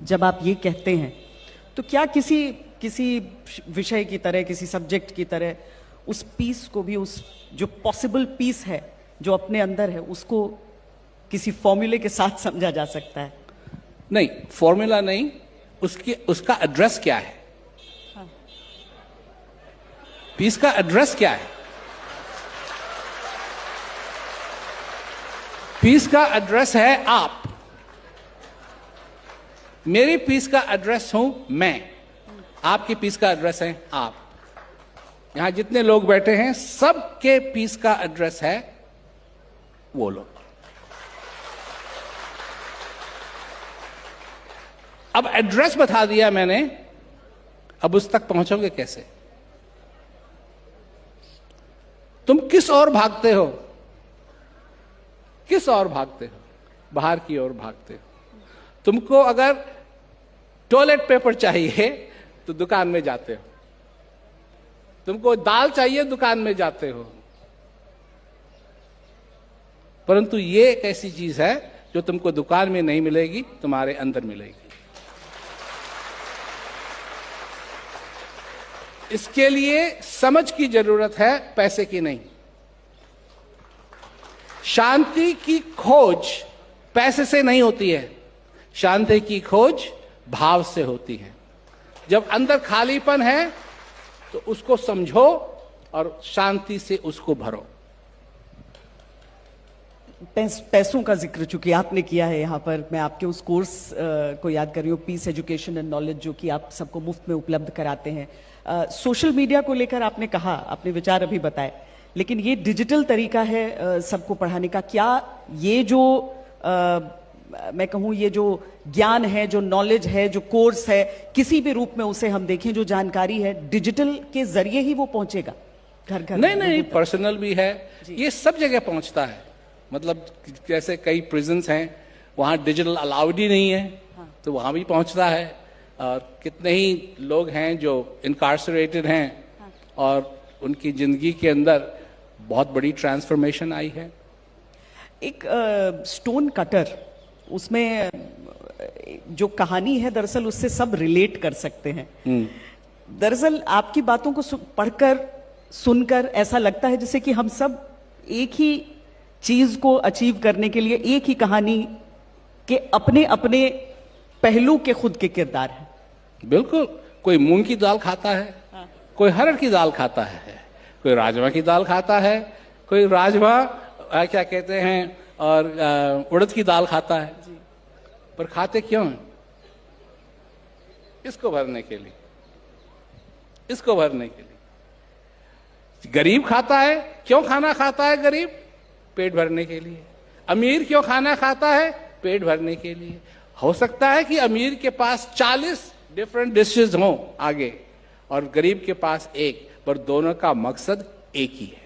जब आप ये कहते हैं तो क्या किसी किसी विषय की तरह, किसी सब्जेक्ट की तरह उस पीस को भी, उस जो पॉसिबल पीस है जो अपने अंदर है, उसको किसी फॉर्मूले के साथ समझा जा सकता है? नहीं, फॉर्मूला नहीं, उसका एड्रेस क्या है? हाँ। पीस का एड्रेस क्या है? पीस का एड्रेस है आप। मेरी पीस का एड्रेस हूं मैं, आपकी पीस का एड्रेस है आप। यहां जितने लोग बैठे हैं सबके पीस का एड्रेस है वो लोग। अब एड्रेस बता दिया मैंने, अब उस तक पहुंचोगे कैसे? तुम किस ओर भागते हो? किस ओर भागते हो? बाहर की ओर भागते हो। तुमको अगर टॉयलेट पेपर चाहिए तो दुकान में जाते हो, तुमको दाल चाहिए दुकान में जाते हो। परंतु ये एक ऐसी चीज है जो तुमको दुकान में नहीं मिलेगी, तुम्हारे अंदर मिलेगी। इसके लिए समझ की जरूरत है, पैसे की नहीं। शांति की खोज पैसे से नहीं होती है, शांति की खोज भाव से होती है। जब अंदर खालीपन है तो उसको समझो और शांति से उसको भरो। पैसों का जिक्र चूंकि आपने किया है यहाँ पर, मैं आपके उस कोर्स को याद कर रही हूँ, पीस एजुकेशन एंड नॉलेज, जो कि आप सबको मुफ्त में उपलब्ध कराते हैं। सोशल मीडिया को लेकर आपने कहा, आपने विचार अभी बताए, लेकिन ये डिजिटल तरीका है सबको पढ़ाने का। क्या ये जो मैं कहूँ, ये जो ज्ञान है, जो नॉलेज है, जो कोर्स है, किसी भी रूप में उसे हम देखें, जो जानकारी है, डिजिटल के जरिए ही वो पहुंचेगा घर घर? नहीं, पर्सनल भी है, ये सब जगह पहुंचता है। मतलब जैसे कई प्रिजन्स हैं वहां डिजिटल अलाउड ही नहीं है, हाँ। तो वहां भी पहुंचता है। और कितने ही लोग हैं जो इनकार्सरेटेड हैं, हाँ। और उनकी जिंदगी के अंदर बहुत बड़ी ट्रांसफॉर्मेशन आई है। एक स्टोन कटर, उसमें जो कहानी है दरअसल उससे सब रिलेट कर सकते हैं। दरअसल आपकी बातों को पढ़कर, सुनकर ऐसा लगता है जैसे कि हम सब एक ही चीज को अचीव करने के लिए एक ही कहानी के अपने अपने पहलू के खुद के किरदार हैं। बिल्कुल। कोई मूंग की दाल खाता है, हाँ। कोई हरड़ की दाल खाता है, कोई राजमा की दाल खाता है, कोई राजमा क्या कहते हैं और उड़द की दाल खाता है जी। पर खाते क्यों हैं? इसको भरने के लिए, इसको भरने के लिए। गरीब खाता है, क्यों खाना खाता है गरीब? पेट भरने के लिए। अमीर क्यों खाना खाता है? पेट भरने के लिए। हो सकता है कि अमीर के पास 40 डिफरेंट डिशेज हों आगे और गरीब के पास एक, पर दोनों का मकसद एक ही है।